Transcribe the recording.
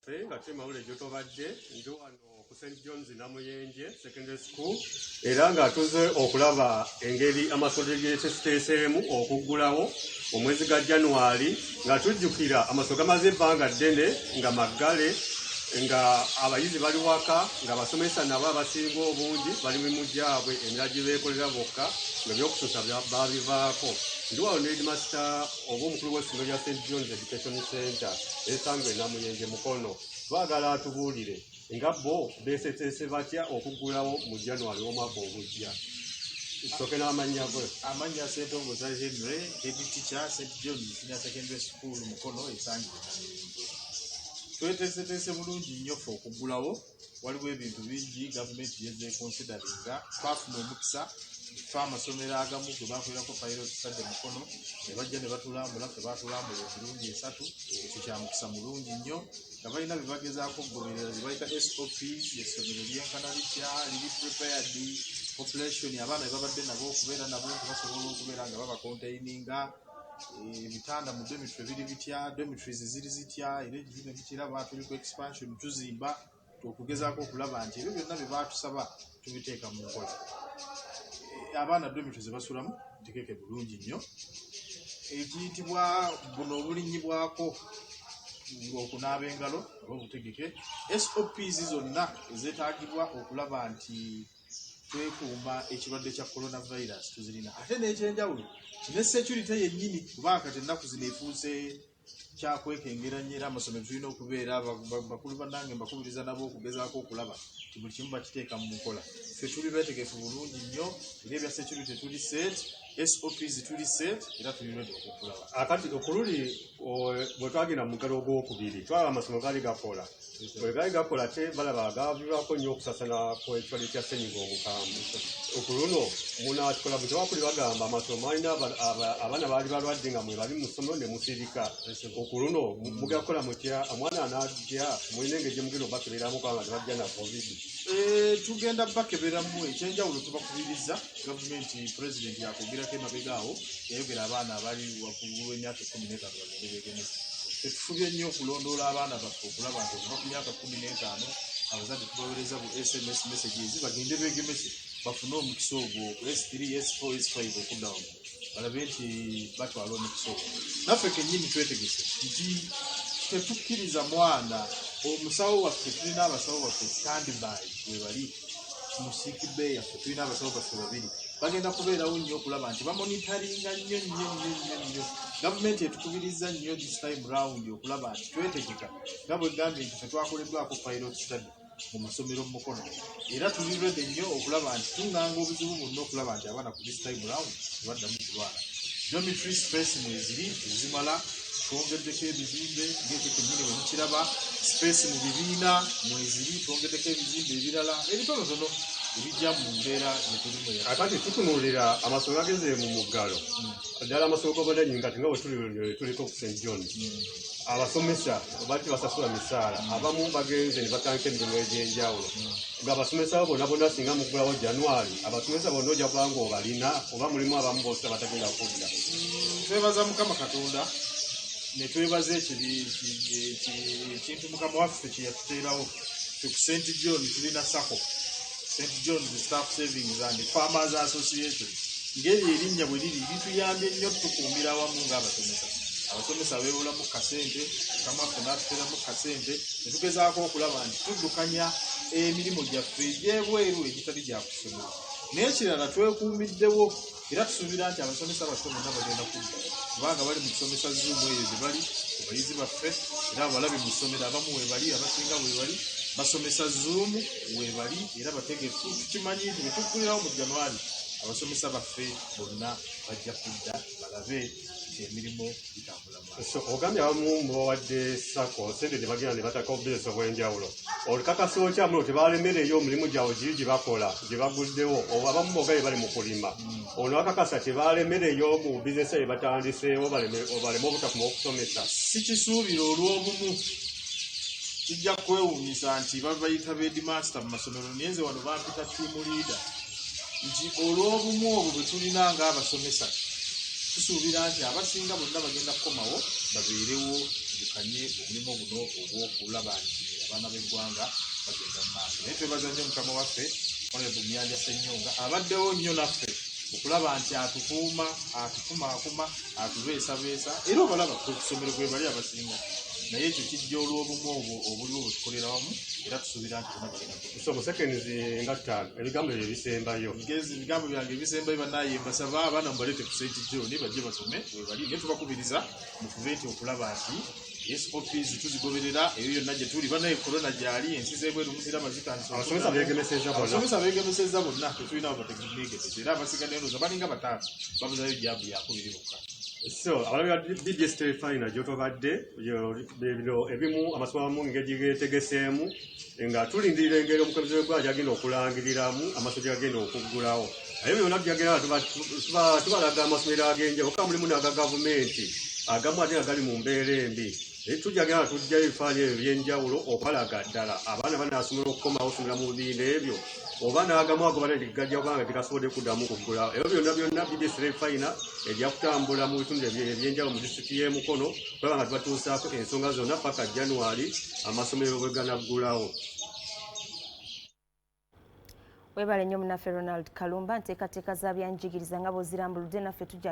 yaffe nga twemawule gyotobadde ndi wano ku St. John's Namuyenje Secondary School era nga tuze okulaba engeri amasomero ge teeseemu okuggulawo omwezi ga January nga tujjukira amasomero gamaze ebbanga ddene nga maggale nga abayizi bali waka nga abasomesa nabo abasinga obungi bali mu gyabwe emirala gye beekolera bokka nga by'okususa babivaako. Ndi wano ne headmaster oba omukulu w'essomero lya St. John's Education Center esangwe Namuyenje Mukono twagala atubuulire nga bo beeseteese batya okuggulawo mu January omwaka ogujja. Tusoke n'amannya go. Amannya Ssentongoza Henry, Head Teacher, St. John's Senior Secondary School Mukono esangwe Namuyenje. Tweteeseteese bulungi nnyo ffe okuggulawo. Waliwo ebintu bingi gavumenti yezeekonsideringa. Twafuna omukisa ffe amasomero agamu gwe bakolerako pilot study Mukono ne bajja ne batulambula ffe baatulambula emirundi 3. Ekyo kya mukisa mulungi nnyo nga balina bye bagezaako okugoberera bye bayita SOPs, essomero lyenkana litya liri prepared population abaana be babadde nabo okubeera nabo nti basobola okubeera nga babakontaininga ebitanda mu dormitory biri bitya, dormitories ziri zitya era ebino bikiraba tuliko expansion tuzimba okugezaako okulaba nti ebyo byonna bye baatusaba tubiteeka mu nkola. Abaana dormitories ze basulamu ntegeeke bulungi nnyo. Ekiyitibwa buno obulinnyibwako okunaaba engalo oba obutegeke SOPs zonna ezeetaagibwa okulaba nti twekuuma ekirwadde kya coronavirus tuzirina. Ate n'ekyenjawulo kine security yennyini kubanga kati ennaku zino efuuse kyakwekengera nnyo era amasomero tulina okubeera bakulu bannange mbakubiriza nabo okugezaako okulaba nti buli kimu bakiteeka mu nkola. Ffe tuli beetegefu bulungi nnyo era ebya security tuli set, SOPs tuli set era tuli ready okukulaba. Akati okululi bwe twagenda mu mugalo ogwokubiri twalaba amasomero gaali gakola bwe gaali gakola te balaba gaviirwako nnyo okusasana kw'ekirwadde kya ssennyiga omukambwe. Okuluno munaakikola bwe tewakuli bagamba amasomero malina abaana baali balwadde nga mwe bali mu ssomero ne musirika. Okuluno mugakola mutya omwana anaajja mulina engeri gye mugenda obakeberamu kubanga tebajja na covid. Tugenda bakeberamu ekyenjawulo tubakubiriza. Gavumenti pulezidenti yakwogirako emabega awo yayogera abaana abali waggulu w'emyaka 15 bagende beegemese. Tetufubye nnyo okulondoola abaana baffe okulaba nti okuva ku myaka 15 abazadde tubaweereza bu SMS messages bagende beegemese bafune omukisa ogwo S3, S4, S5 okudda wano balabe nti batwala omukisa ogwo. Naffe kennyini twetegese nti tetukkiriza mwana omusawo waffe tulina abasawo baffe standby we bali musiiki bay yaffe tulina abasawo baffe 2 bagenda kubeerawo nnyo okulaba nti bamonitaringa nnyo. Gavumenti etukubiriza nnyo this time round okulaba nti twetegeka nga bwe gambye nti ffe twakoleddwako pilot study mu masomero mu Mukono era tuli ready nnyo okulaba nti tunganga obuzibu bwonna okulaba nti abaana ku this time round tebaddamu kulwala. Dormitory space mweziri ezimala twongeddeko ebizimbe ng'ekyo kennyini bwe mukiraba space mu bibiina mweziri twongeddeko ebizimbe ebirala ebitonotono ebijja mu mbeera gyetulimu. Akati tutunuulira amasomero ageze mu muggalo ddala amasomero g'obwadanyi nga bwe tuliko ku St. John's abasomesa bati basasula misaala abamu bagenze ne batandika emirimu egy'enjawulo ng'abasomesa bonna bonna singa muggulawo January abasomesa bonna ojja kuba nga obalina oba mulimu abamu boosa batagenda kudda. Twebaza Mukama Katonda ne twebaza ekintu Mukama waffe kye yatuteerawo. Ku St. John tulina SACCO, St. John's Staff Savings and Farmers Association. Ngeri erinnya bwe liri lituyambye nnyo tukuumira awamu ng'abasomesa. Abasomesa beewolamu kasente kamaffe n'atuteeramu kasente ne tugezaako okulaba nti tuddukanya emirimu gyaffe egy'ebweru egitali gya kusomera. N'ekirala twekuumiddewo era tusuubira nti abasomesa baffe bonna bagenda kudda kubanga bali mu kusomesa Zoom eyo gye bali ku bayizi baffe era abalabi mu ssomero abamu weebali abasinga weebali basomesa Zoom weebali era bategefu. Tukimanyi nti bwe tuggulirawo mu January abasomesa baffe bonna bajja kudda balabe nti emirimu gitambula maaso. Ogambye abamu mubawadde SACCO sente gye bagenda ne bataka obubizinesi obw'enjawulo olukakasa otya muno tebalemereyo omulimu gyabwe giri gye bakola gye baguddewo oba abamu bogaye bali mu kulima ono bakakasa tebalemereyo mu bizinesi bye batandiseewo baleme obutakuma okusomesa. Sikisuubira olw'obumu kijja kwewuunyisa nti babayita headmaster mu masomero naye nze wano bampita team leader nti olw'obumu obwo bwe tulina ng'abasomesa tusuubira nti abasinga bonna bagenda kukomawo babeerewo tudukanye omulimu guno ogw'okulaba nti abaana b'eggwanga bagenda mu maaso. Naye twebaza nnyo mukama waffe Honorable Muyanja Ssennyonga abaddewo nnyo naffe okulaba nti atukuuma, atukumaakuma, atubeesabeesa era obalaba ku ssomero gwe bali abasinga. Naye ekyo kijja olw'obumu obwo obuliwo bwe tukolera wamu era tusuubira nti bonna bagenda kukola. So mu seconds nga 5 ebigambo ebyo ebisembayo. Ebigambo byange ebisembayo bannaaye mbasaba abaana mubalete ku St. John bajje basome we bali. Naye tubakubiriza mufube nti okulaba nti SOPs tuzigoberera eyo yonna gye tuli. Bannaye korona gyali ensi z'ebweru muzira mazitandisa. Abasomesa beegemesezza bonna tetulina bategemegemesa era abasigadde ndowooza balinga bataano babuzayo jaabu yakubiri bokka. So abalabi ba BDS Final gy'otobadde bino ebimu amasomo amu ngeri geetegeseemu nga tulindirira engeri omukulembeze w'eggwanga gy'agenda okulangiriramu amasomero gy'agenda okuggulawo. Naye byonna byagenda tubalaga amasomero ag'enjawulo okka mulimu n'aga gavumenti agamu ate nga gali mu mbeera embi. Tujjagala tujjayo ebifaananyi ebyo eby'enjawulo okubalaga ddala abaana banaasomera okukomawo okusomera mu bibiina ebyo oba n'agamu ago bali gajja kubanga tekasobodde kuddamu kuggulawo. Ebyo byonna BDS Final ejja kutambula mu bitundu ebyenjawulo mu disitulikiti y'e Mukono kulaba nga tubatuusaako ensonga zonna paka January amasomero bwe ganaggulawo. Webale nnyo munaffe Ronald Kalumba, nteekateeka za byanjigiriza nga bw'ozirambuludde naffe tujja